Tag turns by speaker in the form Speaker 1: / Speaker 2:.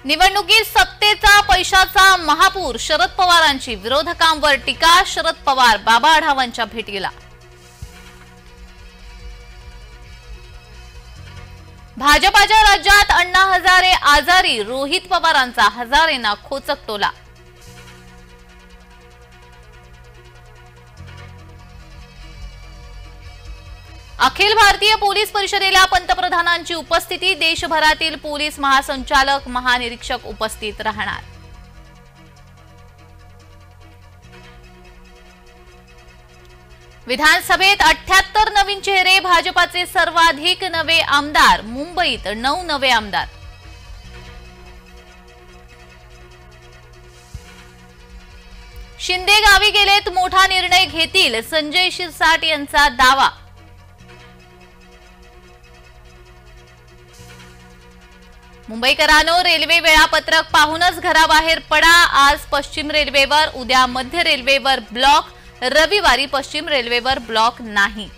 Speaker 1: निवडणुकीत सत्तेचा पैशाचा महापूर, शरद पवारांची विरोधकांवर टीका, शरद पवार बाबा आढावांच्या भेटीला. भाजपाच्या राज्यात अण्णा हजारे आजारी, रोहित पवारांचा हजारेंना खोचक टोला. अखिल भारतीय पोलीस परिषदेला पंतप्रधानांची उपस्थिती, देशभरातील पोलीस महासंचालक महानिरीक्षक उपस्थित राहणार. विधानसभेत 78 नवीन चेहरे, भाजपाचे सर्वाधिक नवे आमदार, मुंबईत 9 नवे आमदार. शिंदे गावी गेलेत, मोठा निर्णय घेतील, संजय शिरसाट यांचा दावा. मुंबईकरांनो, रेल्वे वेळापत्रक पाहूनच घराबाहेर पडा. आज पश्चिम रेल्वेवर, उद्या मध्य रेल्वेवर ब्लॉक, रविवारी पश्चिम रेल्वेवर ब्लॉक नाही.